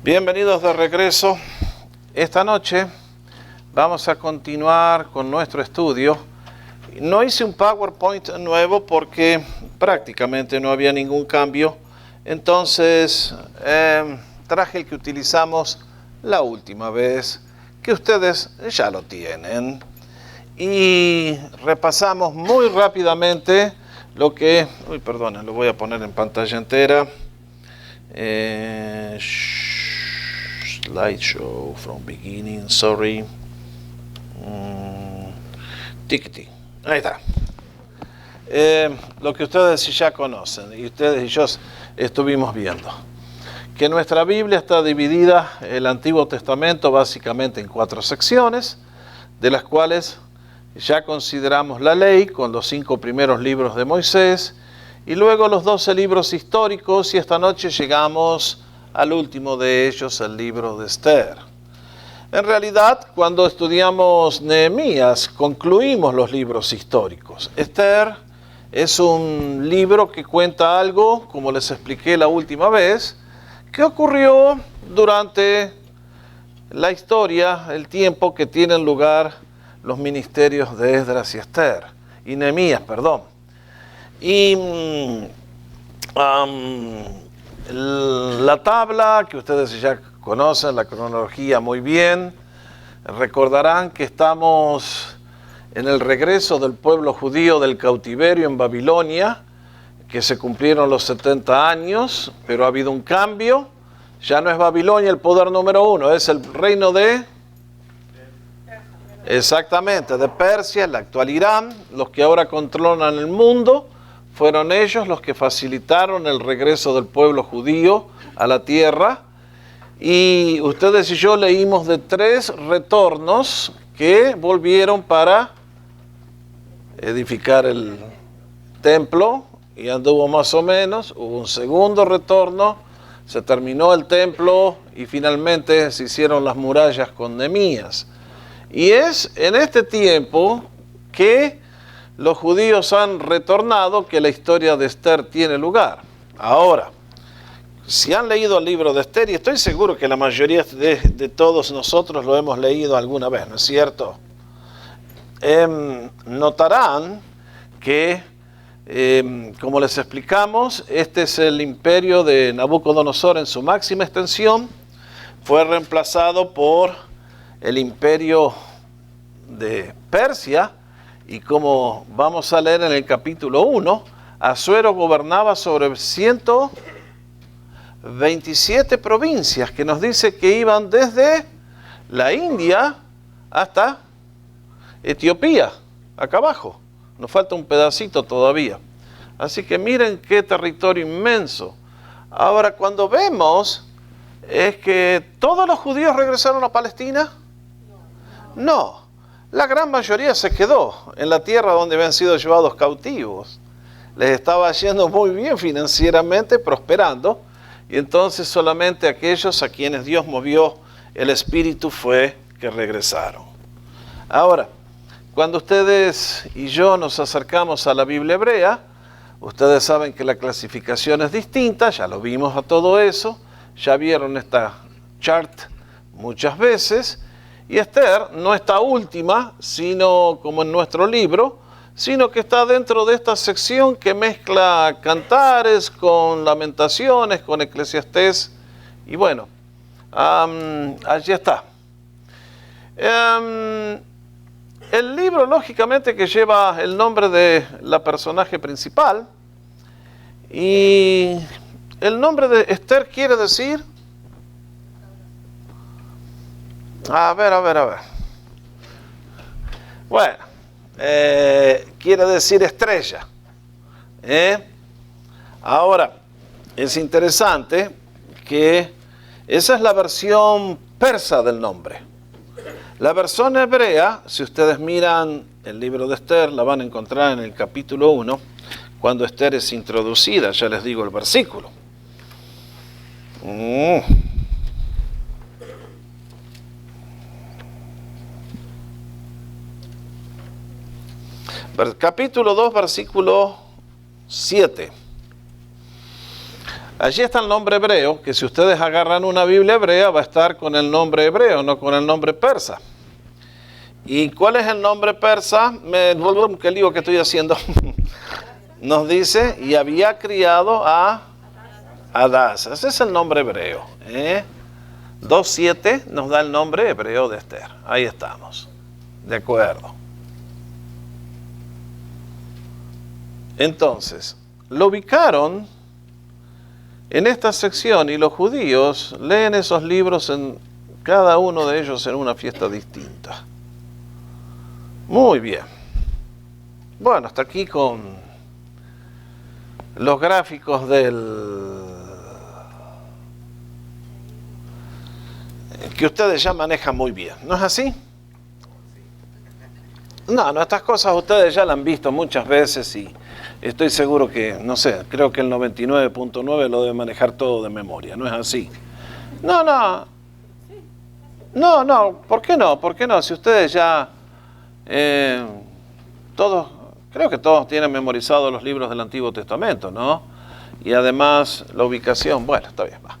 Bienvenidos de regreso. Esta noche vamos a continuar con nuestro estudio. No hice un PowerPoint nuevo porque prácticamente no había ningún cambio. Entonces traje el que utilizamos la última vez, que ustedes ya lo tienen. Y repasamos muy rápidamente lo que... lo voy a poner en pantalla entera. Slideshow from beginning, sorry. Ticketing. Ahí está. Lo que ustedes ya conocen y ustedes y yo estuvimos viendo. Que nuestra Biblia está dividida, el Antiguo Testamento, básicamente en 4 secciones, de las cuales ya consideramos la ley con los 5 primeros libros de Moisés y luego los 12 libros históricos, y esta noche llegamos al último de ellos, el libro de Esther. En realidad, cuando estudiamos Nehemías, concluimos los libros históricos. Esther es un libro que cuenta algo, como les expliqué la última vez, que ocurrió durante la historia, el tiempo que tienen lugar los ministerios de Esdras y Esther, y Nehemías, perdón. Y la tabla que ustedes ya conocen, la cronología muy bien, recordarán que estamos en el regreso del pueblo judío del cautiverio en Babilonia, que se cumplieron los 70 años, pero ha habido un cambio. Ya no es Babilonia el poder número 1, es el reino de... Exactamente, de Persia, el actual Irán. Los que ahora controlan el mundo fueron ellos los que facilitaron el regreso del pueblo judío a la tierra. Y ustedes y yo leímos de 3 retornos que volvieron para edificar el templo, y anduvo más o menos. Hubo un segundo retorno, se terminó el templo y finalmente se hicieron las murallas con Nehemías. Y es en este tiempo que los judíos han retornado que la historia de Esther tiene lugar. Ahora, si han leído el libro de Esther, y estoy seguro que la mayoría de todos nosotros lo hemos leído alguna vez, ¿no es cierto? Notarán que, como les explicamos, este es el imperio de Nabucodonosor en su máxima extensión. Fue reemplazado por el imperio de Persia, y como vamos a leer en el capítulo 1, Asuero gobernaba sobre 127 provincias, que nos dice que iban desde la India hasta Etiopía, acá abajo. Nos falta un pedacito todavía. Así que miren qué territorio inmenso. Ahora, cuando vemos, ¿es que todos los judíos regresaron a Palestina? No. La gran mayoría se quedó en la tierra donde habían sido llevados cautivos. Les estaba yendo muy bien financieramente, prosperando, y entonces solamente aquellos a quienes Dios movió el espíritu fue que regresaron. Ahora, cuando ustedes y yo nos acercamos a la Biblia hebrea, ustedes saben que la clasificación es distinta, ya lo vimos a todo eso, ya vieron esta chart muchas veces. Y Esther no está última, sino como en nuestro libro, sino que está dentro de esta sección que mezcla cantares con lamentaciones, con Eclesiastés. Y bueno, allí está. El libro, lógicamente, que lleva el nombre de la personaje principal. Y el nombre de Esther quiere decir... A ver. Bueno, quiere decir estrella. Ahora, es interesante que esa es la versión persa del nombre. La versión hebrea, si ustedes miran el libro de Esther, la van a encontrar en el capítulo 1, cuando Esther es introducida, ya les digo el versículo. Capítulo 2, versículo 7. Allí está el nombre hebreo, que si ustedes agarran una Biblia hebrea va a estar con el nombre hebreo, no con el nombre persa. ¿Y cuál es el nombre persa? ¿Qué lío que estoy haciendo? Nos dice, y había criado a Adasa. Ese es el nombre hebreo. 2.7 nos da el nombre hebreo de Esther. Ahí estamos. De acuerdo. Entonces, lo ubicaron en esta sección y los judíos leen esos libros en cada uno de ellos en una fiesta distinta. Muy bien. Bueno, hasta aquí con los gráficos que ustedes ya manejan muy bien, ¿no es así? No, estas cosas ustedes ya las han visto muchas veces y estoy seguro que, no sé, creo que el 99.9 lo debe manejar todo de memoria, ¿no es así? No, ¿por qué no? ¿Por qué no? Si ustedes ya, creo que todos tienen memorizados los libros del Antiguo Testamento, ¿no? Y además la ubicación, bueno, está bien, va.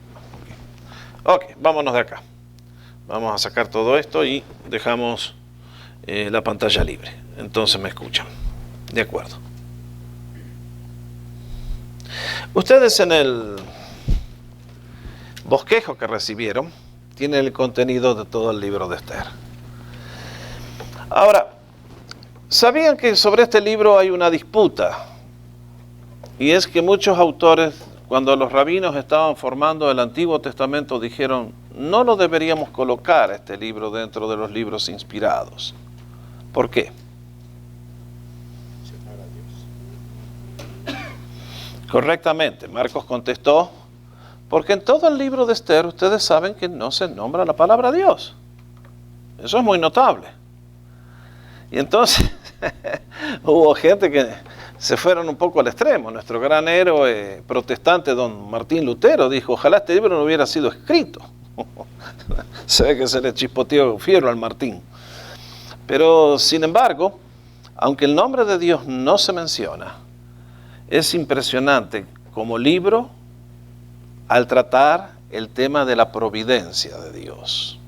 Ok, vámonos de acá. Vamos a sacar todo esto y dejamos la pantalla libre. Entonces me escuchan. De acuerdo. Ustedes en el bosquejo que recibieron tienen el contenido de todo el libro de Esther. Ahora, ¿sabían que sobre este libro hay una disputa? Y es que muchos autores, cuando los rabinos estaban formando el Antiguo Testamento, dijeron, no lo deberíamos colocar este libro dentro de los libros inspirados. ¿Por qué? Correctamente, Marcos contestó, porque en todo el libro de Esther ustedes saben que no se nombra la palabra Dios. Eso es muy notable. Y entonces hubo gente que se fueron un poco al extremo. Nuestro gran héroe protestante, don Martín Lutero, dijo, ojalá este libro no hubiera sido escrito. Se ve que se le chispoteó fiero al Martín. Pero, sin embargo, aunque el nombre de Dios no se menciona, es impresionante como libro al tratar el tema de la providencia de Dios.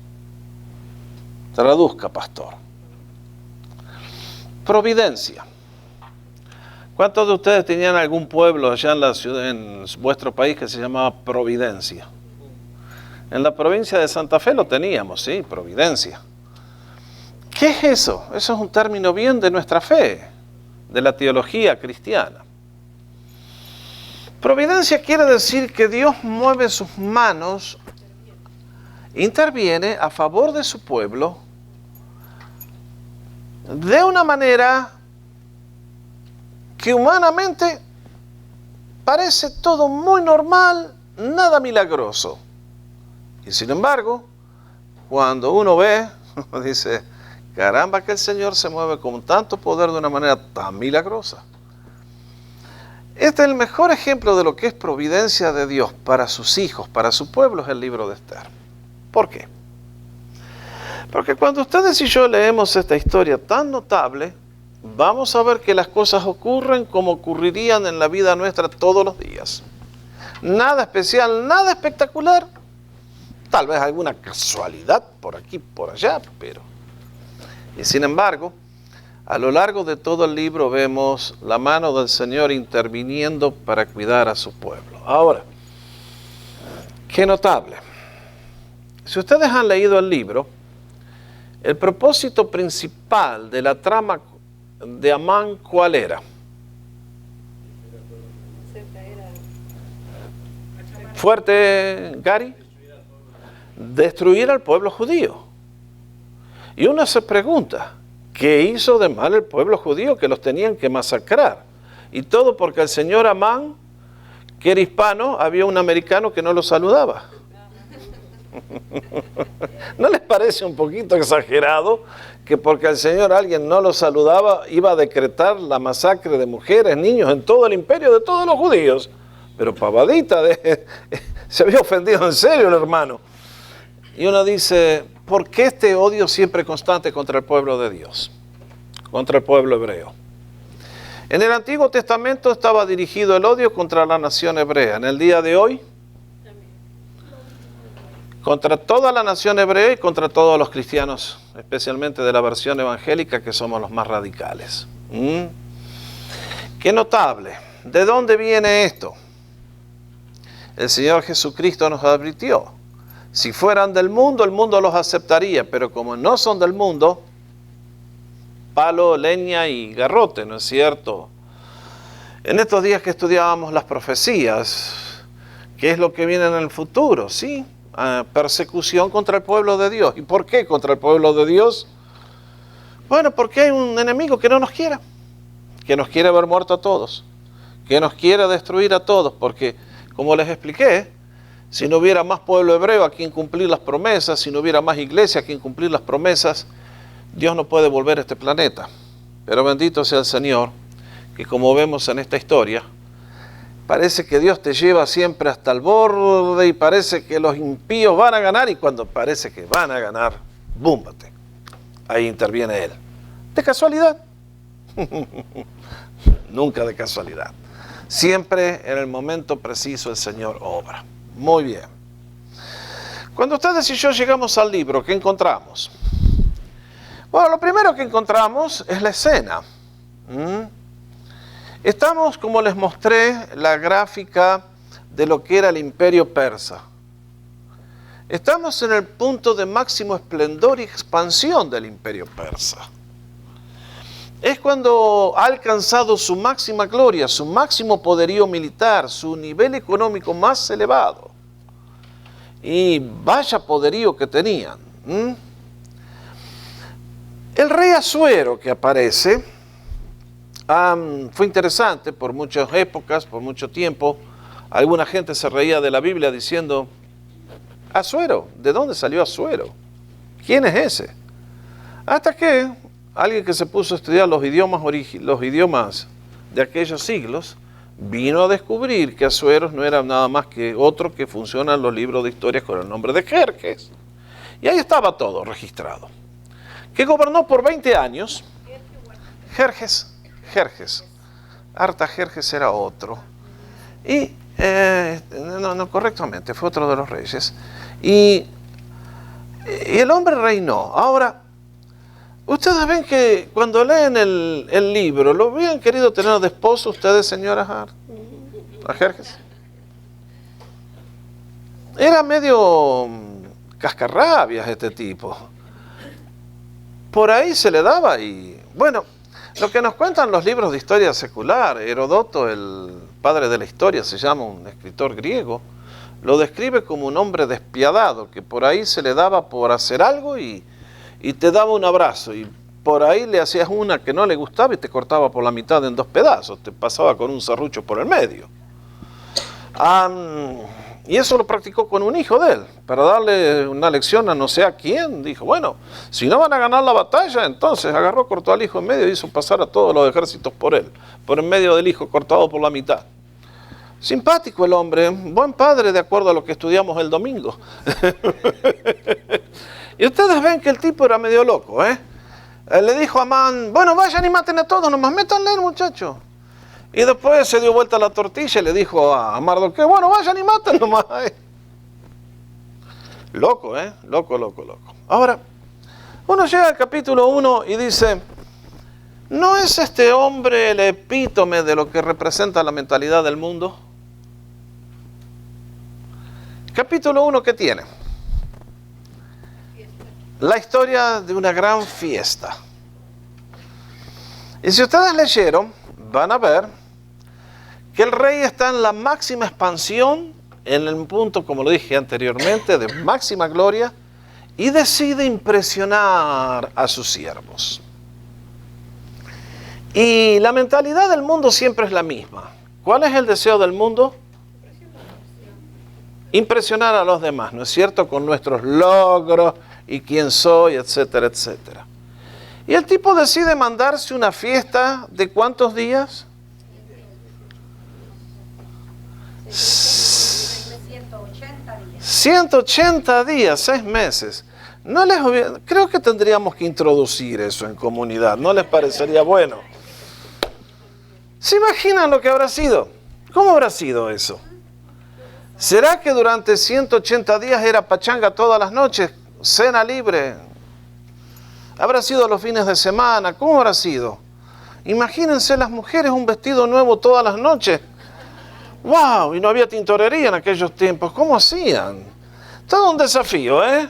Traduzca, pastor. Providencia. ¿Cuántos de ustedes tenían algún pueblo allá en la ciudad, en vuestro país, que se llamaba Providencia? En la provincia de Santa Fe lo teníamos, sí, Providencia. ¿Qué es eso? Eso es un término bien de nuestra fe, de la teología cristiana. Providencia quiere decir que Dios mueve sus manos, interviene a favor de su pueblo de una manera que humanamente parece todo muy normal, nada milagroso. Y sin embargo, cuando uno ve, dice, caramba que el Señor se mueve con tanto poder de una manera tan milagrosa. Este es el mejor ejemplo de lo que es providencia de Dios para sus hijos, para su pueblo, es el libro de Esther. ¿Por qué? Porque cuando ustedes y yo leemos esta historia tan notable, vamos a ver que las cosas ocurren como ocurrirían en la vida nuestra todos los días. Nada especial, nada espectacular. Tal vez alguna casualidad por aquí, por allá, pero... Y sin embargo, a lo largo de todo el libro vemos la mano del Señor interviniendo para cuidar a su pueblo. Ahora, qué notable. Si ustedes han leído el libro, el propósito principal de la trama de Amán, ¿cuál era? Fuerte, Gary. Destruir al pueblo judío. Y uno se pregunta, ¿qué hizo de mal el pueblo judío que los tenían que masacrar? Y todo porque el señor Amán, que era hispano, había un americano que no lo saludaba. ¿No les parece un poquito exagerado que porque el Señor alguien no lo saludaba iba a decretar la masacre de mujeres, niños en todo el imperio de todos los judíos? Pero pavadita, se había ofendido en serio el hermano. Y uno dice, ¿por qué este odio siempre constante contra el pueblo de Dios? Contra el pueblo hebreo. En el Antiguo Testamento estaba dirigido el odio contra la nación hebrea. En el día de hoy, contra toda la nación hebrea y contra todos los cristianos, especialmente de la versión evangélica, que somos los más radicales. Qué notable. ¿De dónde viene esto? El Señor Jesucristo nos advirtió. Si fueran del mundo, el mundo los aceptaría, pero como no son del mundo, palo, leña y garrote, ¿no es cierto? En estos días que estudiábamos las profecías, ¿qué es lo que viene en el futuro? Sí, persecución contra el pueblo de Dios. ¿Y por qué contra el pueblo de Dios? Bueno, porque hay un enemigo que no nos quiere, que nos quiere ver muertos a todos, que nos quiere destruir a todos, porque, como les expliqué, si no hubiera más pueblo hebreo a quien cumplir las promesas, si no hubiera más iglesia a quien cumplir las promesas, Dios no puede volver a este planeta. Pero bendito sea el Señor, que como vemos en esta historia, parece que Dios te lleva siempre hasta el borde y parece que los impíos van a ganar, y cuando parece que van a ganar, búmbate. Ahí interviene Él. ¿De casualidad? Nunca de casualidad. Siempre en el momento preciso el Señor obra. Muy bien. Cuando ustedes y yo llegamos al libro, ¿qué encontramos? Bueno, lo primero que encontramos es la escena. Estamos, como les mostré, la gráfica de lo que era el imperio persa. Estamos en el punto de máximo esplendor y expansión del imperio persa. Es cuando ha alcanzado su máxima gloria, su máximo poderío militar, su nivel económico más elevado. Y vaya poderío que tenían. El rey Asuero que aparece fue interesante por muchas épocas, por mucho tiempo. Alguna gente se reía de la Biblia diciendo, Asuero, ¿de dónde salió Asuero? ¿Quién es ese? Hasta que alguien que se puso a estudiar los idiomas de aquellos siglos vino a descubrir que Asuero no era nada más que otro que funciona en los libros de historia con el nombre de Jerjes. Y ahí estaba todo registrado. Que gobernó por 20 años. Jerjes. Artajerjes era otro. Y, no, correctamente, fue otro de los reyes. Y el hombre reinó. Ahora, ustedes ven que cuando leen el libro, ¿lo habían querido tener de esposo ustedes, señoras, a Jerjes? Era medio cascarrabias este tipo. Por ahí se le daba y, bueno, lo que nos cuentan los libros de historia secular, Heródoto, el padre de la historia, se llama, un escritor griego, lo describe como un hombre despiadado, que por ahí se le daba por hacer algo y te daba un abrazo, y por ahí le hacías una que no le gustaba y te cortaba por la mitad en 2 pedazos, te pasaba con un serrucho por el medio. Y eso lo practicó con un hijo de él, para darle una lección a no sé a quién. Dijo, bueno, si no van a ganar la batalla, entonces agarró, cortó al hijo en medio y hizo pasar a todos los ejércitos por él, por en medio del hijo, cortado por la mitad. Simpático el hombre, buen padre de acuerdo a lo que estudiamos el domingo. Y ustedes ven que el tipo era medio loco, le dijo a Amán, bueno, vayan y maten a todos, nomás métanle, muchacho. Y después se dio vuelta la tortilla y le dijo a Mardoqueo, bueno, vayan y maten nomás. Loco, loco. Ahora, uno llega al capítulo 1 y dice, ¿no es este hombre el epítome de lo que representa la mentalidad del mundo? Capítulo 1, ¿qué tiene? La historia de una gran fiesta. Y si ustedes leyeron, van a ver que el rey está en la máxima expansión, en el punto, como lo dije anteriormente, de máxima gloria, y decide impresionar a sus siervos. Y la mentalidad del mundo siempre es la misma. ¿Cuál es el deseo del mundo? Impresionar a los demás, ¿no es cierto? Con nuestros logros y quién soy, etcétera, etcétera. Y el tipo decide mandarse una fiesta de ¿cuántos días? 180 días, 6 meses. Creo que tendríamos que introducir eso en comunidad, ¿no les parecería bueno? ¿Se imaginan lo que habrá sido? ¿Cómo habrá sido eso? ¿Será que durante 180 días era pachanga todas las noches? ¿Cena libre? ¿Habrá sido los fines de semana? ¿Cómo habrá sido? Imagínense las mujeres un vestido nuevo todas las noches. ¡Wow! Y no había tintorería en aquellos tiempos. ¿Cómo hacían? Todo un desafío, ¿eh?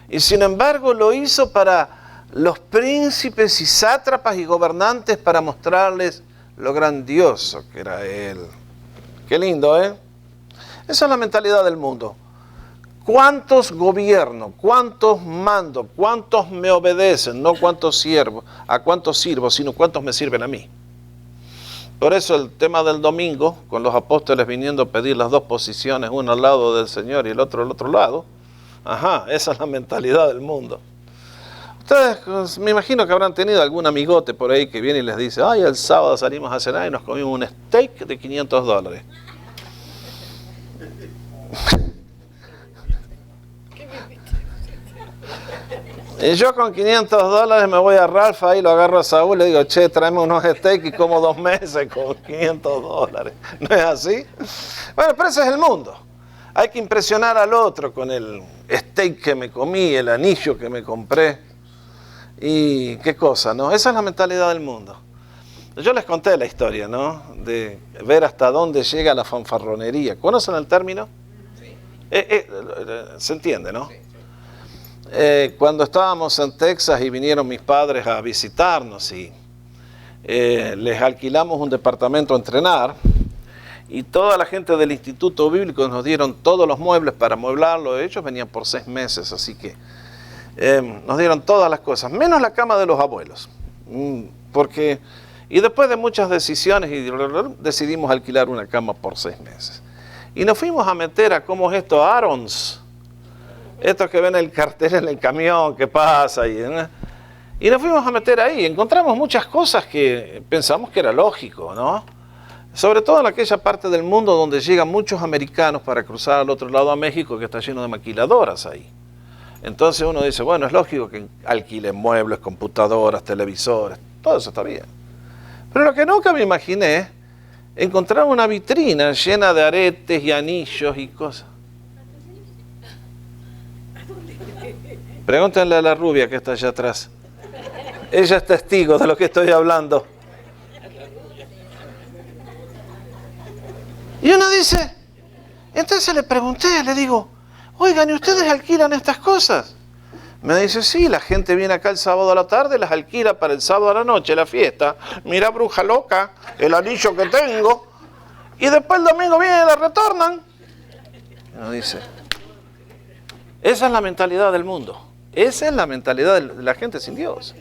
Y sin embargo lo hizo para los príncipes y sátrapas y gobernantes para mostrarles lo grandioso que era Él. Qué lindo, ¿eh? Esa es la mentalidad del mundo. ¿Cuántos gobierno? ¿Cuántos mando? ¿Cuántos me obedecen? No cuántos sirvo, a cuántos sirvo, sino cuántos me sirven a mí. Por eso el tema del domingo, con los apóstoles viniendo a pedir las dos posiciones, uno al lado del Señor y el otro al otro lado. Ajá, esa es la mentalidad del mundo. Ustedes, pues, me imagino que habrán tenido algún amigote por ahí que viene y les dice, ay, el sábado salimos a cenar y nos comimos un steak de $500. Y yo con $500 me voy a Ralph, ahí lo agarro a Saúl, le digo, che, tráeme unos steaks y como 2 meses con $500. ¿No es así? Bueno, pero ese es el mundo. Hay que impresionar al otro con el steak que me comí, el anillo que me compré. Y qué cosa, ¿no? Esa es la mentalidad del mundo. Yo les conté la historia, ¿no? De ver hasta dónde llega la fanfarronería. ¿Conocen el término? Sí. Se entiende, ¿no? Sí. Cuando estábamos en Texas y vinieron mis padres a visitarnos y les alquilamos un departamento a entrenar y toda la gente del Instituto Bíblico nos dieron todos los muebles para amueblarlo. Ellos venían por 6 meses, así que nos dieron todas las cosas, menos la cama de los abuelos. Y después de muchas decisiones decidimos alquilar una cama por 6 meses. Y nos fuimos a meter a, ¿cómo es esto? Arons. Estos que ven el cartel en el camión que pasa. Y nos fuimos a meter ahí. Encontramos muchas cosas que pensamos que era lógico, ¿no? Sobre todo en aquella parte del mundo donde llegan muchos americanos para cruzar al otro lado a México, que está lleno de maquiladoras ahí. Entonces uno dice, bueno, es lógico que alquilen muebles, computadoras, televisores, todo eso está bien. Pero lo que nunca me imaginé es encontrar una vitrina llena de aretes y anillos y cosas. Pregúntenle a la rubia que está allá atrás. Ella es testigo de lo que estoy hablando. Y uno dice, entonces le pregunté, le digo, oigan, ¿y ustedes alquilan estas cosas? Me dice, sí, la gente viene acá el sábado a la tarde, las alquila para el sábado a la noche, la fiesta. Mira, bruja loca, el anillo que tengo. Y después el domingo vienen y la retornan. Y uno dice, esa es la mentalidad del mundo. Esa es la mentalidad de la gente sin Dios.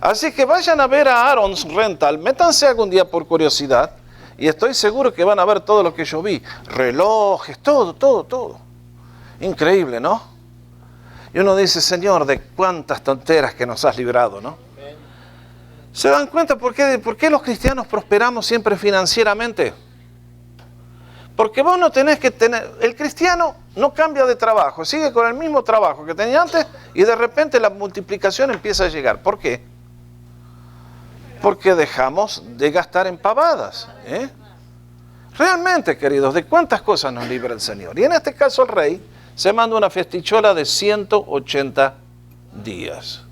Así que vayan a ver a Aaron's Rental, métanse algún día por curiosidad y estoy seguro que van a ver todo lo que yo vi. Relojes, todo. Increíble, ¿no? Y uno dice, Señor, de cuántas tonteras que nos has librado, ¿no? ¿Se dan cuenta por qué los cristianos prosperamos siempre financieramente? Porque vos no tenés que tener... El cristiano no cambia de trabajo, sigue con el mismo trabajo que tenía antes y de repente la multiplicación empieza a llegar. ¿Por qué? Porque dejamos de gastar en pavadas, ¿eh? Realmente, queridos, ¿de cuántas cosas nos libra el Señor? Y en este caso el rey se manda una festichola de 180 días.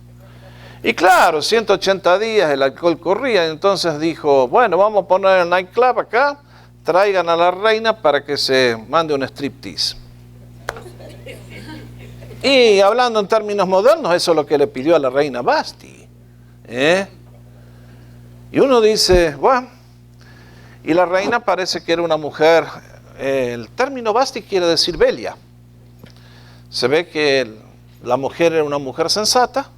Y claro, 180 días el alcohol corría, entonces dijo, bueno, vamos a poner el nightclub acá, traigan a la reina para que se mande un striptease. Y hablando en términos modernos, eso es lo que le pidió a la reina Basti. Y uno dice, bueno, y la reina parece que era una mujer, el término Basti quiere decir bella. Se ve que la mujer era una mujer sensata,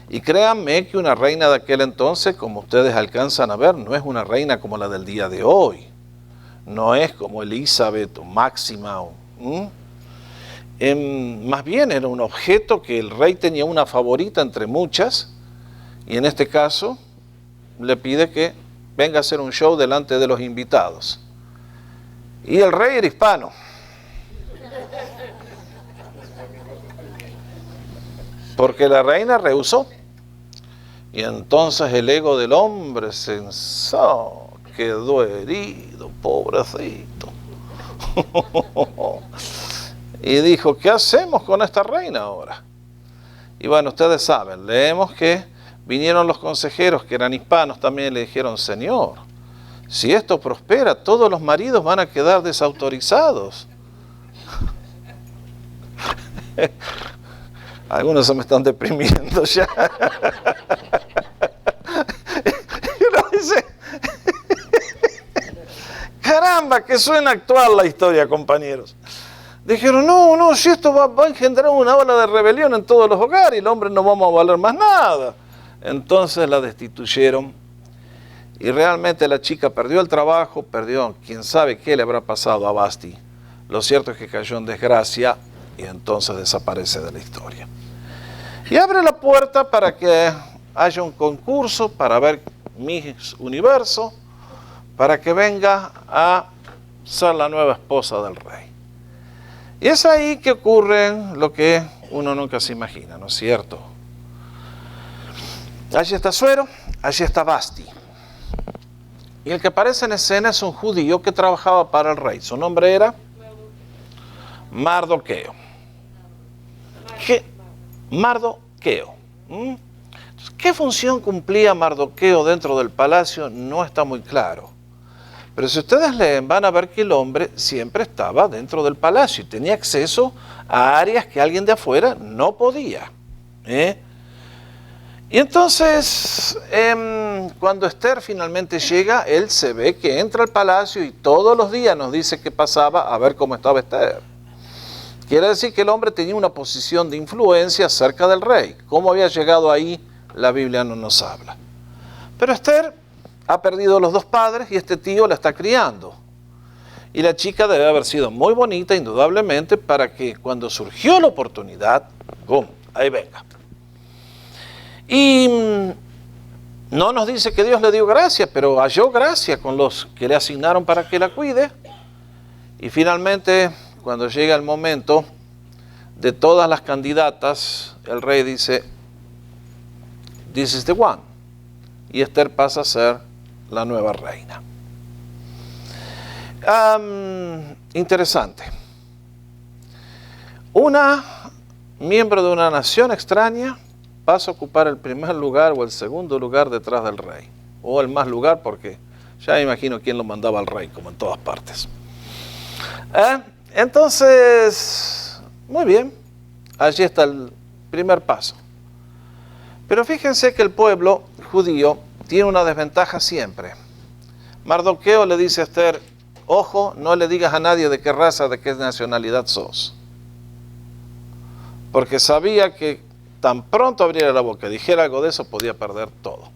y créanme que una reina de aquel entonces, como ustedes alcanzan a ver, no es una reina como la del día de hoy. No es como Elizabeth o Máxima. Más bien era un objeto que el rey tenía una favorita entre muchas, y en este caso le pide que venga a hacer un show delante de los invitados. Y el rey era hispano. Porque la reina rehusó. Y entonces el ego del hombre se quedó herido, pobrecito. Y dijo, ¿qué hacemos con esta reina ahora? Y bueno, ustedes saben, leemos que vinieron los consejeros que eran hispanos también y le dijeron, Señor, si esto prospera, todos los maridos van a quedar desautorizados. Algunos se me están deprimiendo ya. Y uno dice, caramba, que suena actual la historia, compañeros. Dijeron, no, si esto va a engendrar una ola de rebelión en todos los hogares y el hombre no vamos a valer más nada. Entonces la destituyeron y realmente la chica perdió el trabajo, perdió, quién sabe qué le habrá pasado a Basti. Lo cierto es que cayó en desgracia y entonces desaparece de la historia. Y abre la puerta para que haya un concurso para ver Miss Universo, para que venga a ser la nueva esposa del rey. Y es ahí que ocurre lo que uno nunca se imagina, ¿no es cierto? Allí está Asuero, allí está Basti. Y el que aparece en escena es un judío que trabajaba para el rey. Su nombre era Mardoqueo. Mardoqueo. Entonces, ¿qué función cumplía Mardoqueo dentro del palacio? No está muy claro. Pero si ustedes leen, van a ver que el hombre siempre estaba dentro del palacio y tenía acceso a áreas que alguien de afuera no podía. Y entonces, cuando Esther finalmente llega, él se ve que entra al palacio y todos los días nos dice qué pasaba, a ver cómo estaba Esther. Quiere decir que el hombre tenía una posición de influencia cerca del rey. ¿Cómo había llegado ahí? La Biblia no nos habla. Pero Esther ha perdido los dos padres y este tío la está criando. Y la chica debe haber sido muy bonita, indudablemente, para que cuando surgió la oportunidad, ¡bum!, ahí venga. Y no nos dice que Dios le dio gracia, pero halló gracia con los que le asignaron para que la cuide. Y finalmente, cuando llega el momento de todas las candidatas, el rey dice, "This is the one." Y Esther pasa a ser la nueva reina. Interesante. Una miembro de una nación extraña pasa a ocupar el primer lugar o el segundo lugar detrás del rey. O el más lugar, porque ya me imagino quién lo mandaba al rey, como en todas partes. Entonces, muy bien, allí está el primer paso. Pero fíjense que el pueblo judío tiene una desventaja siempre. Mardoqueo le dice a Esther, ojo, no le digas a nadie de qué raza, de qué nacionalidad sos. Porque sabía que tan pronto abriera la boca y dijera algo de eso, podía perder todo.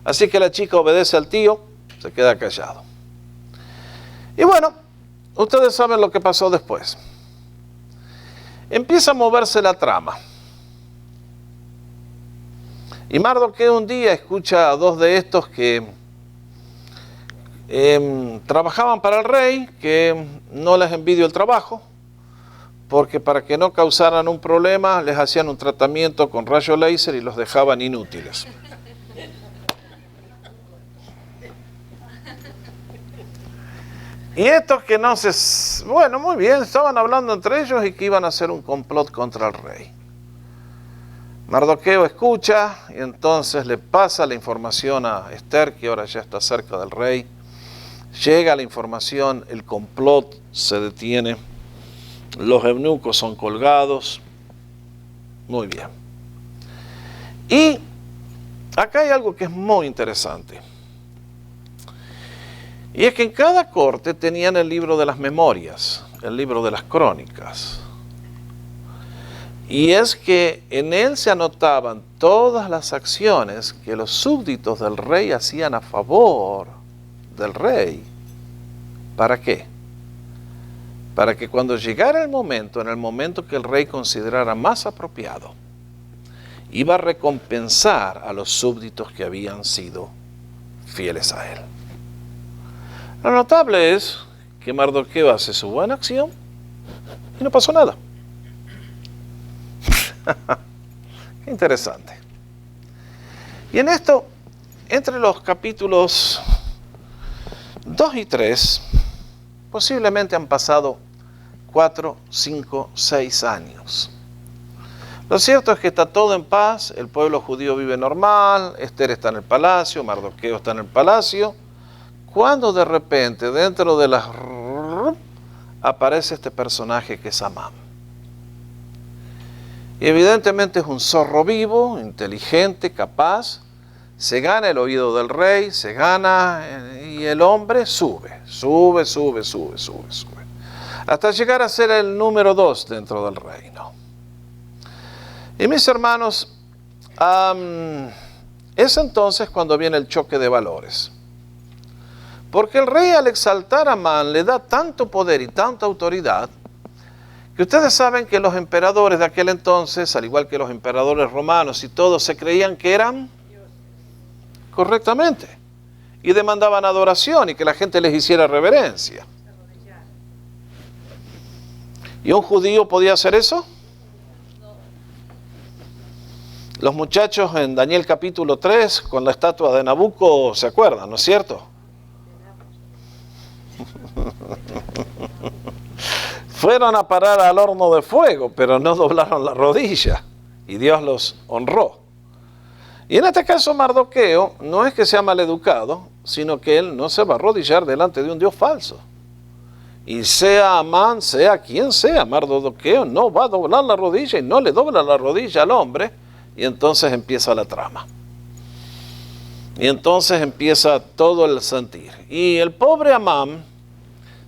Así que la chica obedece al tío, se queda callado. Y bueno, ustedes saben lo que pasó después. Empieza a moverse la trama. Y Mardoqueo un día escucha a dos de estos que trabajaban para el rey, que no les envidio el trabajo, porque para que no causaran un problema, les hacían un tratamiento con rayo láser y los dejaban inútiles. Y estos que no se... Bueno, muy bien, estaban hablando entre ellos y que iban a hacer un complot contra el rey. Mardoqueo escucha y entonces le pasa la información a Esther, que ahora ya está cerca del rey. Llega la información, el complot se detiene, los eunucos son colgados. Muy bien. Y acá hay algo que es muy interesante. Y es que en cada corte tenían el libro de las memorias, el libro de las crónicas. Y es que en él se anotaban todas las acciones que los súbditos del rey hacían a favor del rey. ¿Para qué? Para que cuando llegara el momento, en el momento que el rey considerara más apropiado, iba a recompensar a los súbditos que habían sido fieles a él. Lo notable es que Mardoqueo hace su buena acción y no pasó nada. Qué interesante. Y en esto, entre los capítulos 2 y 3, posiblemente han pasado 4, 5, 6 años. Lo cierto es que está todo en paz, el pueblo judío vive normal, Esther está en el palacio, Mardoqueo está en el palacio, cuando de repente dentro de las aparece este personaje que es Amán. Y evidentemente es un zorro vivo, inteligente, capaz, se gana el oído del rey, se gana y el hombre sube, hasta llegar a ser el número 2 dentro del reino. Y mis hermanos, es entonces cuando viene el choque de valores. Porque el rey al exaltar a Amán le da tanto poder y tanta autoridad, que ustedes saben que los emperadores de aquel entonces, al igual que los emperadores romanos y todos, se creían que eran correctamente. Y demandaban adoración y que la gente les hiciera reverencia. ¿Y un judío podía hacer eso? Los muchachos en Daniel capítulo 3, con la estatua de Nabucco, ¿se acuerdan, no es cierto? Fueron a parar al horno de fuego, pero no doblaron la rodilla, y Dios los honró. Y en este caso Mardoqueo no es que sea maleducado, sino que él no se va a arrodillar delante de un Dios falso. Y sea Amán, sea quien sea, Mardoqueo no va a doblar la rodilla y no le dobla la rodilla al hombre. Y entonces empieza la trama. Y entonces empieza todo el sentir. Y el pobre Amán,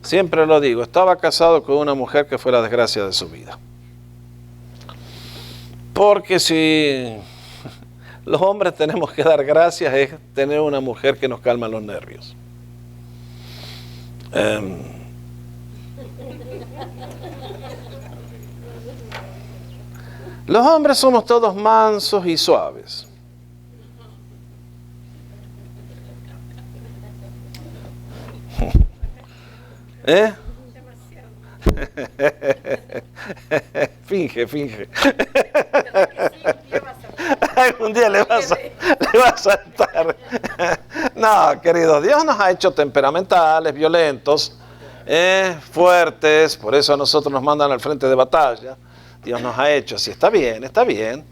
siempre lo digo, estaba casado con una mujer que fue la desgracia de su vida. Porque si los hombres tenemos que dar gracias es tener una mujer que nos calma los nervios. Los hombres somos todos mansos y suaves. ¿Eh? Finge. Algún día le va a saltar. No, querido, Dios nos ha hecho temperamentales, violentos, fuertes, por eso a nosotros nos mandan al frente de batalla. Dios nos ha hecho así, está bien, está bien.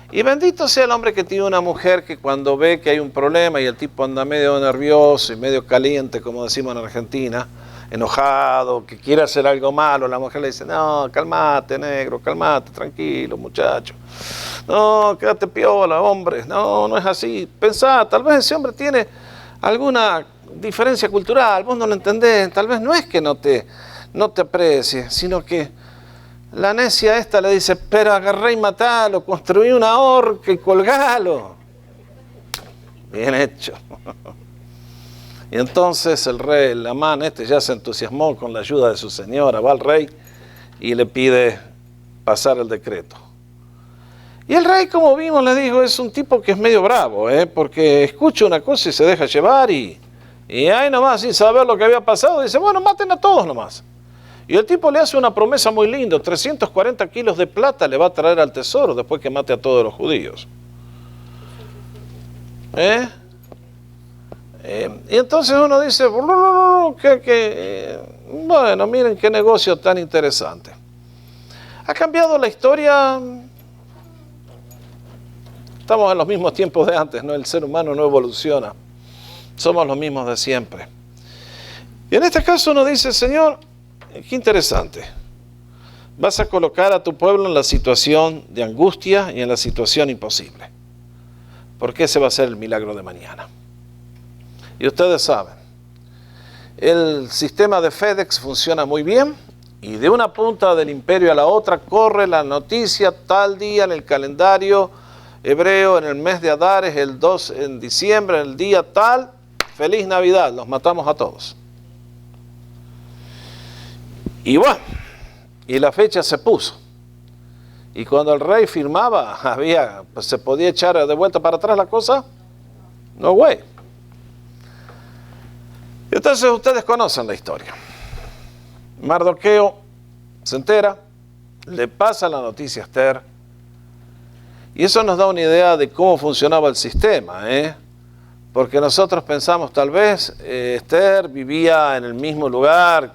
Y bendito sea el hombre que tiene una mujer que cuando ve que hay un problema y el tipo anda medio nervioso y medio caliente, como decimos en Argentina, enojado, que quiere hacer algo malo, la mujer le dice, no, cálmate, negro, cálmate, tranquilo, muchacho. No, quédate piola, hombre. No, no es así. Pensá, tal vez ese hombre tiene alguna diferencia cultural, vos no lo entendés, tal vez no es que no te aprecie, sino que la necia esta le dice, pero agarré y matalo, construí una horca y colgalo. Bien hecho. Y entonces el rey, el Amán ya se entusiasmó con la ayuda de su señora, va al rey y le pide pasar el decreto. Y el rey, como vimos, le dijo, es un tipo que es medio bravo, porque escucha una cosa y se deja llevar y ahí nomás, sin saber lo que había pasado, dice, bueno, maten a todos nomás. Y el tipo le hace una promesa muy linda, 340 kilos de plata le va a traer al tesoro después que mate a todos los judíos. Y entonces uno dice, bueno, miren qué negocio tan interesante. ¿Ha cambiado la historia? Estamos en los mismos tiempos de antes, ¿no? El ser humano no evoluciona. Somos los mismos de siempre. Y en este caso uno dice, Señor, qué interesante. Vas a colocar a tu pueblo en la situación de angustia y en la situación imposible. Porque ese va a ser el milagro de mañana. Y ustedes saben, el sistema de FedEx funciona muy bien y de una punta del imperio a la otra corre la noticia tal día en el calendario hebreo, en el mes de Adar, es el 2 en diciembre, el día tal, feliz Navidad, los matamos a todos. Y bueno, y la fecha se puso. Y cuando el rey firmaba, pues se podía echar de vuelta para atrás la cosa. No way. Entonces ustedes conocen la historia. Mardoqueo se entera, le pasa la noticia a Esther. Y eso nos da una idea de cómo funcionaba el sistema, Porque nosotros pensamos, tal vez Esther vivía en el mismo lugar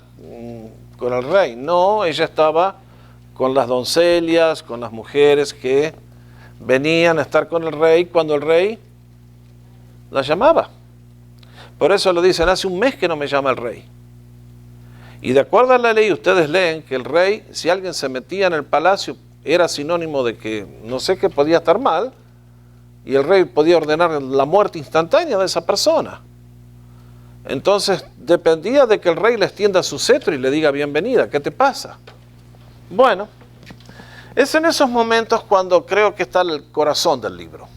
con el rey. No, ella estaba con las doncellas, con las mujeres que venían a estar con el rey cuando el rey la llamaba. Por eso lo dicen, hace un mes que no me llama el rey. Y de acuerdo a la ley, ustedes leen que el rey, si alguien se metía en el palacio, era sinónimo de que no sé qué podía estar mal, y el rey podía ordenar la muerte instantánea de esa persona. Entonces dependía de que el rey le extienda su cetro y le diga bienvenida, ¿qué te pasa? Bueno, es en esos momentos cuando creo que está el corazón del libro.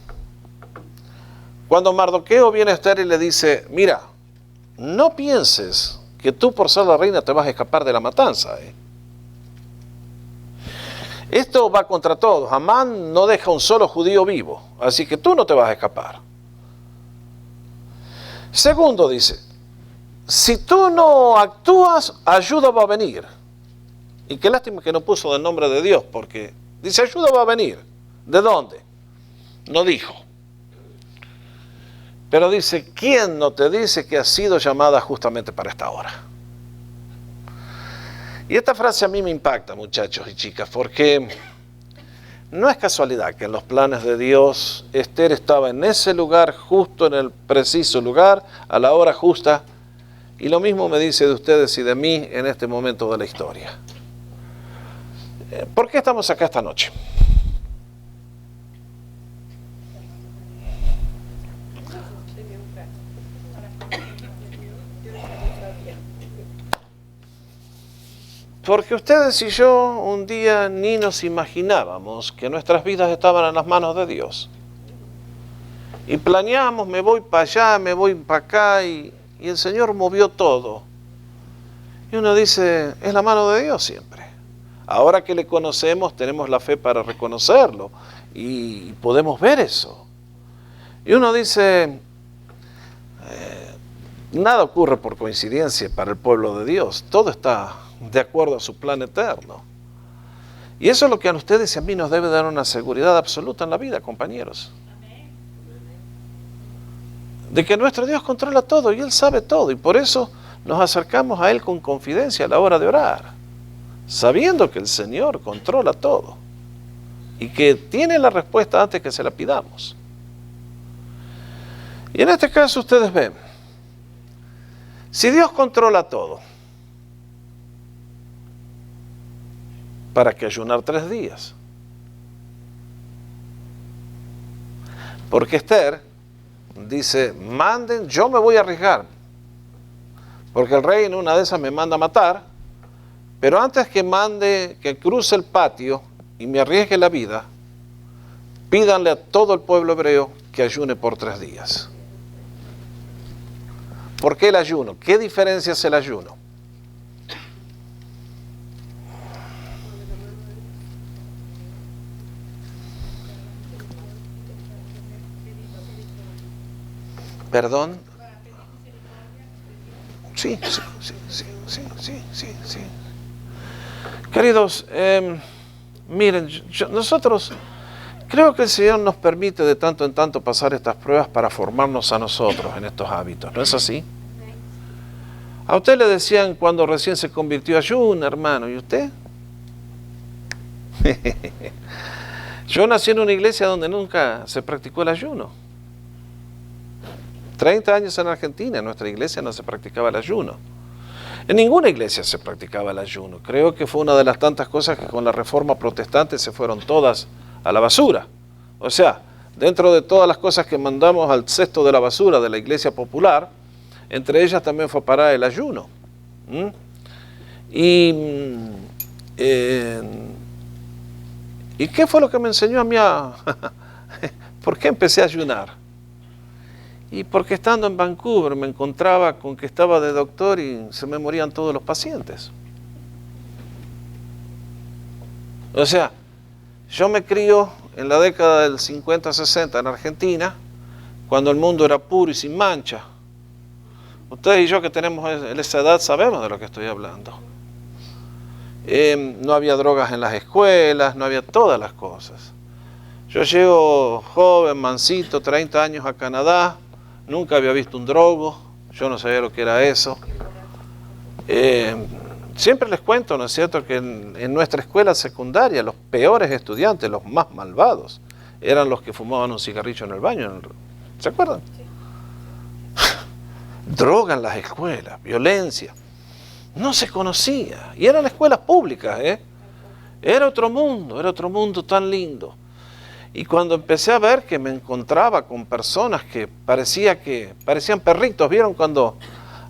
Cuando Mardoqueo viene a Esther y le dice, mira, no pienses que tú por ser la reina te vas a escapar de la matanza. Esto va contra todos. Amán no deja un solo judío vivo, así que tú no te vas a escapar. Segundo dice, si tú no actúas, ayuda va a venir. Y qué lástima que no puso el nombre de Dios, porque dice ayuda va a venir. ¿De dónde? No dijo. Pero dice, ¿quién no te dice que has sido llamada justamente para esta hora? Y esta frase a mí me impacta, muchachos y chicas, porque no es casualidad que en los planes de Dios Esther estaba en ese lugar, justo en el preciso lugar, a la hora justa, y lo mismo me dice de ustedes y de mí en este momento de la historia. ¿Por qué estamos acá esta noche? Porque ustedes y yo un día ni nos imaginábamos que nuestras vidas estaban en las manos de Dios. Y planeamos, me voy para allá, me voy para acá, y el Señor movió todo. Y uno dice, es la mano de Dios siempre. Ahora que le conocemos, tenemos la fe para reconocerlo y podemos ver eso. Y uno dice, nada ocurre por coincidencia para el pueblo de Dios. Todo está de acuerdo a su plan eterno. Y eso es lo que a ustedes y a mí nos debe dar una seguridad absoluta en la vida, compañeros. De que nuestro Dios controla todo y Él sabe todo. Y por eso nos acercamos a Él con confidencia a la hora de orar, sabiendo que el Señor controla todo y que tiene la respuesta antes que se la pidamos. Y en este caso ustedes ven, si Dios controla todo, ¿para qué ayunar 3 días? Porque Esther dice, manden, yo me voy a arriesgar, porque el rey en una de esas me manda a matar, pero antes que mande, que cruce el patio y me arriesgue la vida, pídanle a todo el pueblo hebreo que ayune por 3 días. ¿Por qué el ayuno? ¿Qué diferencia es el ayuno? ¿Perdón? Sí. Queridos, miren, nosotros creo que el Señor nos permite de tanto en tanto pasar estas pruebas para formarnos a nosotros en estos hábitos, ¿no es así? A usted le decían cuando recién se convirtió ayuno, hermano, ¿y usted? Yo nací en una iglesia donde nunca se practicó el ayuno. 30 años en Argentina, en nuestra iglesia no se practicaba el ayuno. En ninguna iglesia se practicaba el ayuno. Creo que fue una de las tantas cosas que con la reforma protestante se fueron todas a la basura. O sea, dentro de todas las cosas que mandamos al cesto de la basura de la iglesia popular, entre ellas también fue parar el ayuno. ¿Y qué fue lo que me enseñó a mí ¿Por qué empecé a ayunar? Y porque estando en Vancouver me encontraba con que estaba de doctor y se me morían todos los pacientes. O sea, yo me crío en la década del 50-60 en Argentina, cuando el mundo era puro y sin mancha. Ustedes y yo que tenemos esa edad sabemos de lo que estoy hablando. No había drogas en las escuelas, no había todas las cosas. Yo llego joven, mansito, 30 años a Canadá, nunca había visto un drogo, yo no sabía lo que era eso. Siempre les cuento, ¿no es cierto?, que en nuestra escuela secundaria los peores estudiantes, los más malvados, eran los que fumaban un cigarrillo en el baño. ¿Se acuerdan? Droga en las escuelas, violencia. No se conocía. Y eran escuelas públicas, ¿eh? Era otro mundo tan lindo. Y cuando empecé a ver que me encontraba con personas que parecían perritos, ¿vieron cuando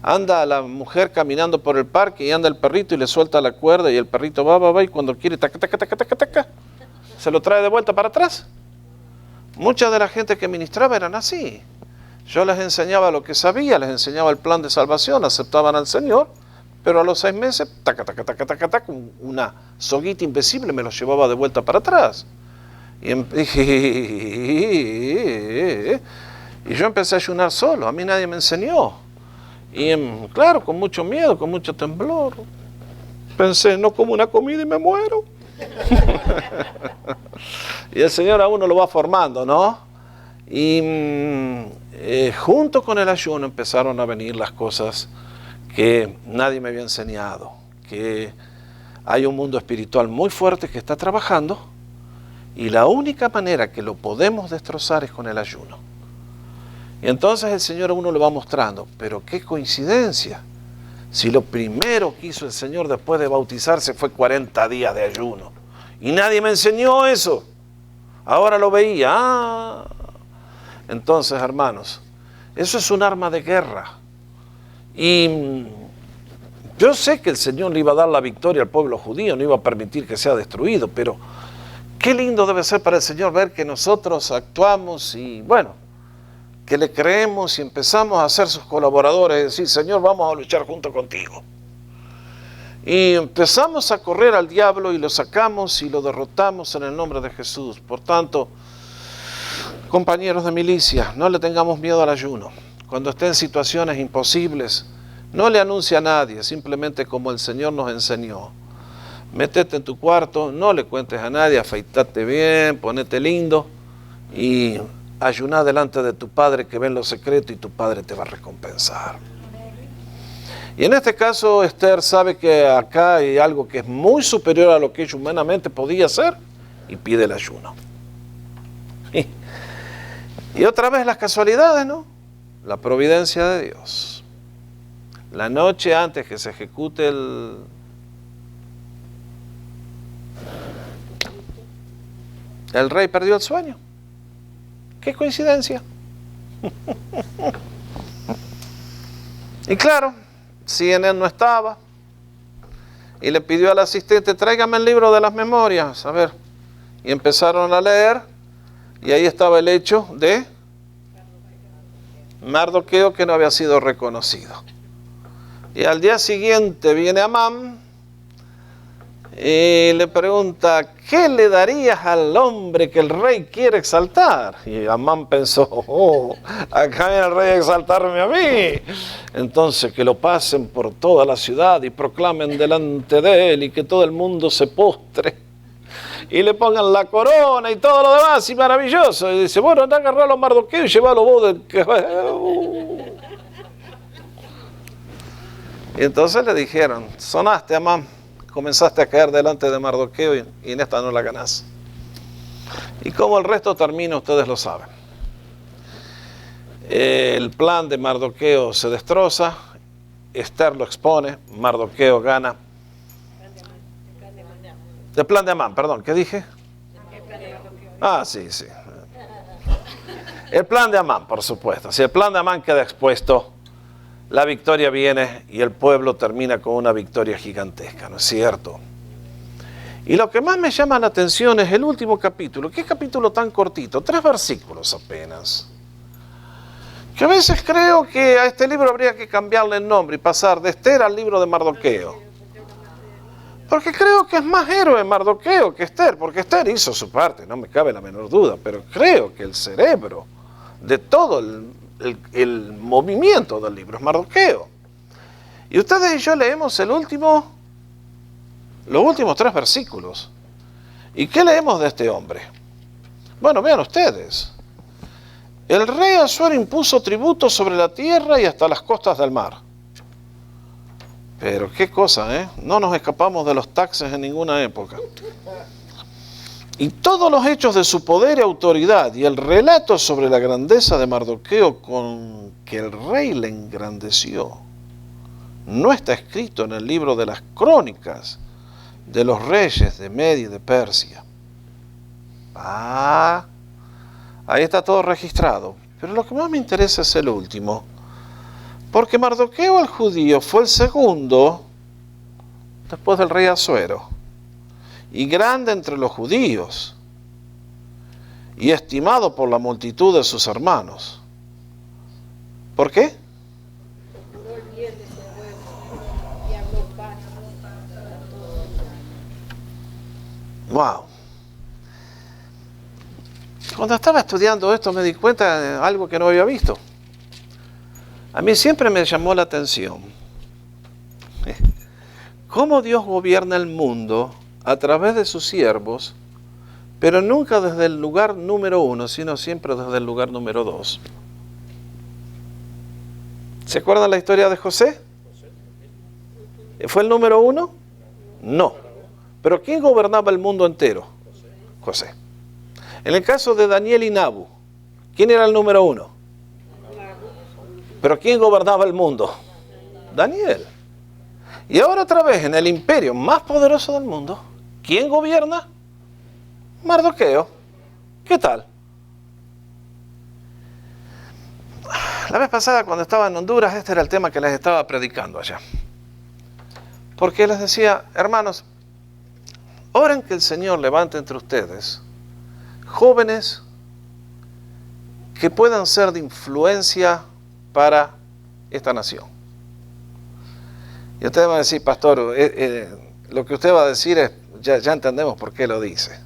anda la mujer caminando por el parque y anda el perrito y le suelta la cuerda y el perrito va y cuando quiere taca, taca, taca, taca, taca, se lo trae de vuelta para atrás? Mucha de la gente que ministraba eran así. Yo les enseñaba lo que sabía, les enseñaba el plan de salvación, aceptaban al Señor, pero a los 6 meses, taca, taca, taca, taca, taca, una soguita invisible me los llevaba de vuelta para atrás. Y yo empecé a ayunar solo, a mí nadie me enseñó. Y claro, con mucho miedo, con mucho temblor. Pensé, no como una comida y me muero. Y el Señor a uno lo va formando, ¿no? Y junto con el ayuno empezaron a venir las cosas que nadie me había enseñado. Que hay un mundo espiritual muy fuerte que está trabajando y la única manera que lo podemos destrozar es con el ayuno. Y entonces el Señor a uno le va mostrando, pero qué coincidencia, si lo primero que hizo el Señor después de bautizarse fue 40 días de ayuno, y nadie me enseñó eso, ahora lo veía. Entonces, hermanos, eso es un arma de guerra, y yo sé que el Señor le iba a dar la victoria al pueblo judío, no iba a permitir que sea destruido, pero qué lindo debe ser para el Señor ver que nosotros actuamos y, bueno, que le creemos y empezamos a ser sus colaboradores, es decir, Señor, vamos a luchar junto contigo. Y empezamos a correr al diablo y lo sacamos y lo derrotamos en el nombre de Jesús. Por tanto, compañeros de milicia, no le tengamos miedo al ayuno. Cuando esté en situaciones imposibles, no le anuncie a nadie, simplemente como el Señor nos enseñó. Métete en tu cuarto, no le cuentes a nadie, afeitate bien, ponete lindo y ayuná delante de tu Padre que ve en lo secreto y tu Padre te va a recompensar. Y en este caso Esther sabe que acá hay algo que es muy superior a lo que ella humanamente podía hacer y pide el ayuno. Y otra vez las casualidades, ¿no? La providencia de Dios. La noche antes que se ejecute el rey perdió el sueño. ¡Qué coincidencia! Y claro, si en él no estaba, y le pidió al asistente, tráigame el libro de las memorias, a ver. Y empezaron a leer, y ahí estaba el hecho de Mardoqueo que no había sido reconocido. Y al día siguiente viene Amán, y le pregunta, ¿qué le darías al hombre que el rey quiere exaltar? Y Amán pensó, acá viene el rey a exaltarme a mí. Entonces que lo pasen por toda la ciudad y proclamen delante de él y que todo el mundo se postre. Y le pongan la corona y todo lo demás, y maravilloso. Y dice, bueno, anda a agarrarlo a Mardoqueo y llévalo vos. Y entonces le dijeron, sonaste, Amán. Comenzaste a caer delante de Mardoqueo y en esta no la ganás. Y como el resto termina, ustedes lo saben. El plan de Mardoqueo se destroza, Esther lo expone, Mardoqueo gana. El plan de Amán, perdón, ¿qué dije? Sí. El plan de Amán, por supuesto. Si el plan de Amán queda expuesto, la victoria viene y el pueblo termina con una victoria gigantesca, ¿no es cierto? Y lo que más me llama la atención es el último capítulo. ¿Qué capítulo tan cortito? 3 versículos apenas. Que a veces creo que a este libro habría que cambiarle el nombre y pasar de Esther al libro de Mardoqueo. Porque creo que es más héroe Mardoqueo que Esther, porque Esther hizo su parte, no me cabe la menor duda, pero creo que el cerebro de todo el movimiento del libro es Mardoqueo. Y ustedes y yo leemos los últimos 3 versículos. ¿Y qué leemos de este hombre? Bueno, vean ustedes. El rey Asuero impuso tributos sobre la tierra y hasta las costas del mar. Pero qué cosa, ¿eh? No nos escapamos de los taxes en ninguna época. Y todos los hechos de su poder y autoridad y el relato sobre la grandeza de Mardoqueo con que el rey le engrandeció, no está escrito en el libro de las crónicas de los reyes de Media y de Persia. Ahí está todo registrado. Pero lo que más me interesa es el último. Porque Mardoqueo el judío fue el segundo después del rey Asuero, y grande entre los judíos, y estimado por la multitud de sus hermanos. ¿Por qué? Wow. Cuando estaba estudiando esto me di cuenta de algo que no había visto. A mí siempre me llamó la atención cómo Dios gobierna el mundo a través de sus siervos, pero nunca desde el lugar número 1, sino siempre desde el lugar número 2. ¿Se acuerdan la historia de José? ¿Fue el número 1? No. ¿Pero quién gobernaba el mundo entero? José. En el caso de Daniel y Nabu, ¿quién era el número 1? ¿Pero quién gobernaba el mundo? Daniel. Y ahora otra vez, en el imperio más poderoso del mundo, ¿quién gobierna? Mardoqueo. ¿Qué tal? La vez pasada, cuando estaba en Honduras, este era el tema que les estaba predicando allá. Porque les decía, hermanos, oren que el Señor levante entre ustedes jóvenes que puedan ser de influencia para esta nación. Y usted va a decir, pastor, lo que usted va a decir es, ya entendemos por qué lo dice.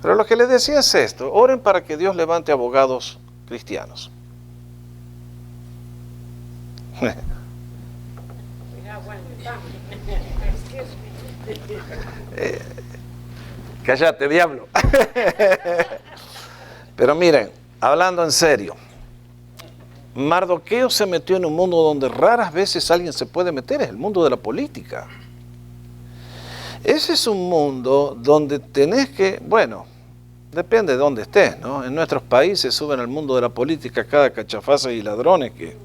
Pero lo que les decía es esto: oren para que Dios levante abogados cristianos. Cállate, diablo. Pero miren, hablando en serio, Mardoqueo se metió en un mundo donde raras veces alguien se puede meter, es el mundo de la política. Ese es un mundo donde tenés que, bueno, depende de dónde estés, ¿no? En nuestros países suben al mundo de la política cada cachafaza y ladrones que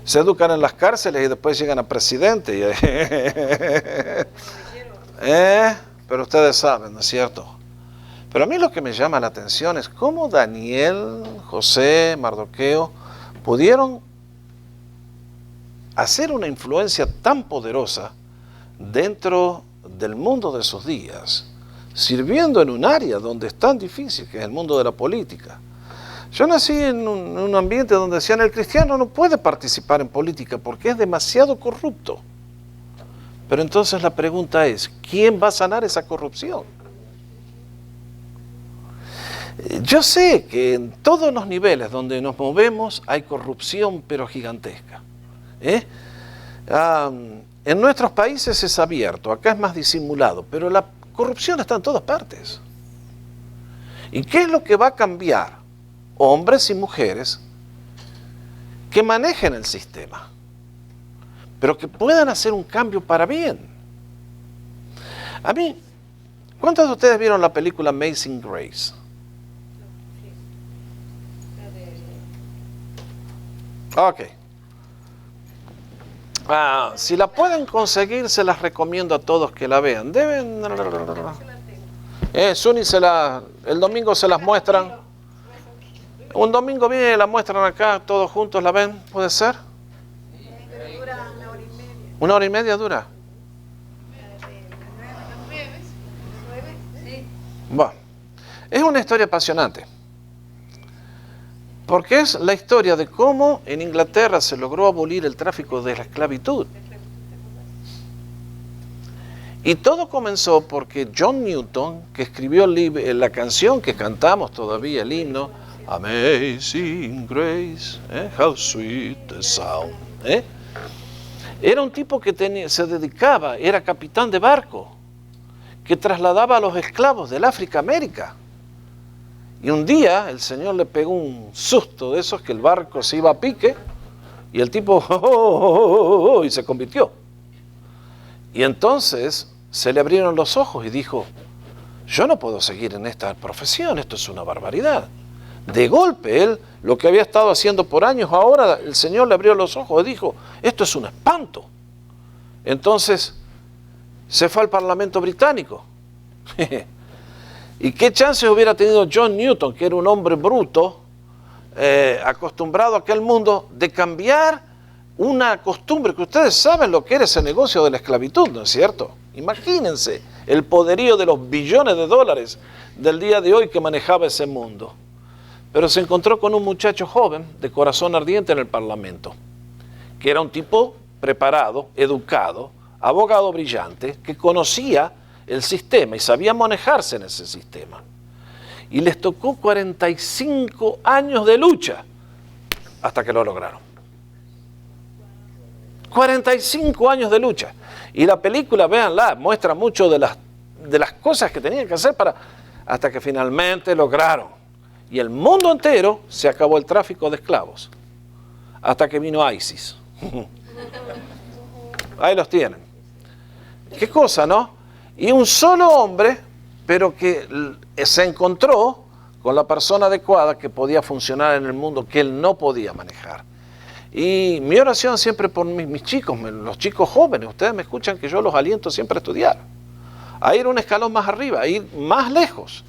se educan en las cárceles y después llegan a presidente. Pero ustedes saben, ¿no es cierto? Pero a mí lo que me llama la atención es cómo Daniel, José, Mardoqueo pudieron hacer una influencia tan poderosa dentro del mundo de sus días, sirviendo en un área donde es tan difícil, que es el mundo de la política. Yo nací en un ambiente donde decían, el cristiano no puede participar en política porque es demasiado corrupto. Pero entonces la pregunta es, ¿quién va a sanar esa corrupción? Yo sé que en todos los niveles donde nos movemos hay corrupción, pero gigantesca. En nuestros países es abierto, acá es más disimulado, pero la corrupción está en todas partes. ¿Y qué es lo que va a cambiar? Hombres y mujeres que manejen el sistema, pero que puedan hacer un cambio para bien. A mí, ¿cuántos de ustedes vieron la película Amazing Grace? Ok. Si la pueden conseguir, se las recomiendo a todos que la vean. Deben... Suni el domingo se las muestran. Un domingo viene y la muestran acá, todos juntos la ven, ¿puede ser? Dura 1 hora y media. 1 hora y media dura. Bueno, es una historia apasionante. Porque es la historia de cómo en Inglaterra se logró abolir el tráfico de la esclavitud. Y todo comenzó porque John Newton, que escribió la canción que cantamos todavía, el himno, Amazing Grace, how sweet the sound. Era un tipo que se dedicaba, era capitán de barco, que trasladaba a los esclavos del África a América. Y un día el Señor le pegó un susto de esos que el barco se iba a pique y el tipo y se convirtió. Y entonces se le abrieron los ojos y dijo, yo no puedo seguir en esta profesión, esto es una barbaridad. De golpe él, lo que había estado haciendo por años, ahora el Señor le abrió los ojos y dijo, esto es un espanto. Entonces se fue al Parlamento británico. ¿Y qué chances hubiera tenido John Newton, que era un hombre bruto, acostumbrado a aquel mundo, de cambiar una costumbre que ustedes saben lo que era ese negocio de la esclavitud, ¿no es cierto? Imagínense el poderío de los billones de dólares del día de hoy que manejaba ese mundo. Pero se encontró con un muchacho joven, de corazón ardiente en el Parlamento, que era un tipo preparado, educado, abogado brillante, que conocía el sistema y sabía manejarse en ese sistema. Y les tocó 45 años de lucha hasta que lo lograron. 45 años de lucha. Y la película, véanla, muestra mucho de las cosas que tenían que hacer hasta que finalmente lograron. Y el mundo entero se acabó el tráfico de esclavos. Hasta que vino ISIS. Ahí los tienen. Qué cosa, ¿no? Y un solo hombre, pero que se encontró con la persona adecuada que podía funcionar en el mundo que él no podía manejar. Y mi oración siempre por mis chicos, los chicos jóvenes, ustedes me escuchan que yo los aliento siempre a estudiar, a ir un escalón más arriba, a ir más lejos,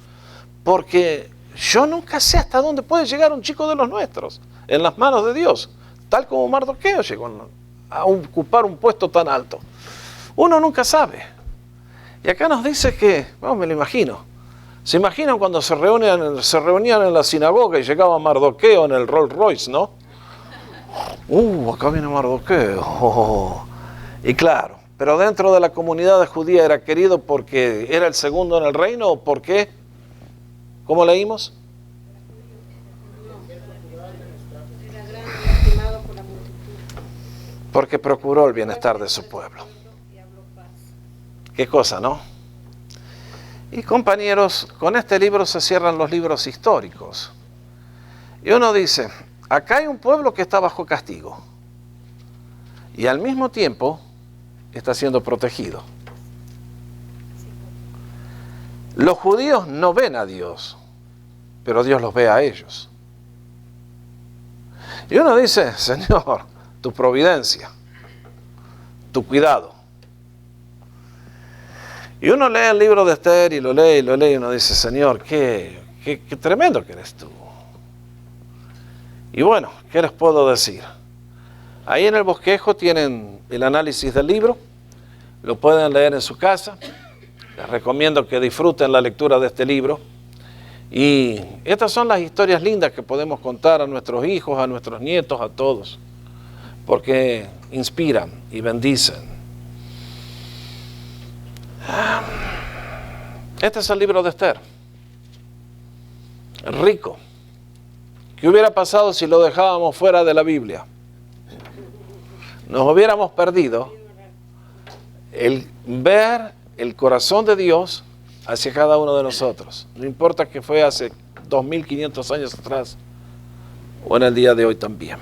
porque yo nunca sé hasta dónde puede llegar un chico de los nuestros, en las manos de Dios, tal como Mardoqueo llegó a ocupar un puesto tan alto. Uno nunca sabe. Y acá nos dice que, bueno, me lo imagino, se imaginan cuando se reunían en la sinagoga y llegaba Mardoqueo en el Rolls Royce, ¿no? Acá viene Mardoqueo. Y claro, pero dentro de la comunidad judía era querido porque era el segundo en el reino, ¿o por qué? ¿Cómo leímos? Porque procuró el bienestar de su pueblo. Qué cosa, ¿no? Y compañeros, con este libro se cierran los libros históricos. Y uno dice, acá hay un pueblo que está bajo castigo y al mismo tiempo está siendo protegido. Los judíos no ven a Dios, pero Dios los ve a ellos. Y uno dice, Señor, tu providencia, tu cuidado. Y uno lee el libro de Esther y lo lee y uno dice, Señor, qué tremendo que eres tú. Y bueno, ¿qué les puedo decir? Ahí en el bosquejo tienen el análisis del libro, lo pueden leer en su casa. Les recomiendo que disfruten la lectura de este libro. Y estas son las historias lindas que podemos contar a nuestros hijos, a nuestros nietos, a todos, porque inspiran y bendicen. Este es el libro de Esther. Rico. ¿Qué hubiera pasado si lo dejábamos fuera de la Biblia? Nos hubiéramos perdido el ver el corazón de Dios hacia cada uno de nosotros. No importa que fue hace 2500 años atrás o en el día de hoy también.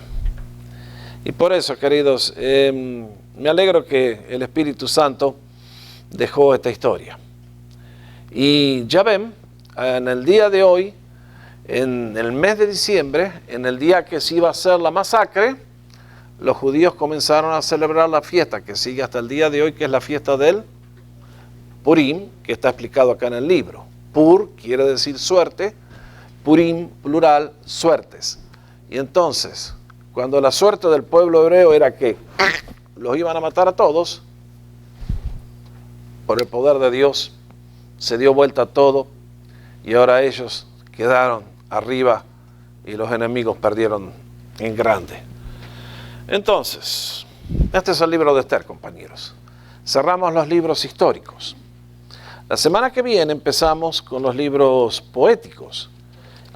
Y por eso, queridos, me alegro que el Espíritu Santo dejó esta historia. Y ya ven, en el día de hoy, en el mes de diciembre, en el día que se iba a hacer la masacre, los judíos comenzaron a celebrar la fiesta que sigue hasta el día de hoy, que es la fiesta del Purim, que está explicado acá en el libro. Pur quiere decir suerte, Purim, plural, suertes. Y entonces, cuando la suerte del pueblo hebreo era que los iban a matar a todos, por el poder de Dios se dio vuelta todo y ahora ellos quedaron arriba y los enemigos perdieron en grande. Entonces, este es el libro de Esther, compañeros. Cerramos los libros históricos. La semana que viene empezamos con los libros poéticos.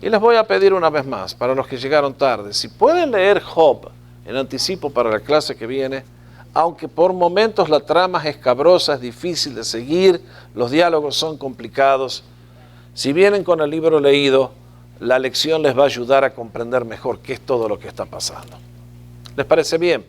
Y les voy a pedir una vez más, para los que llegaron tarde, si pueden leer Job en anticipo para la clase que viene, aunque por momentos la trama es escabrosa, es difícil de seguir, los diálogos son complicados. Si vienen con el libro leído, la lección les va a ayudar a comprender mejor qué es todo lo que está pasando. ¿Les parece bien?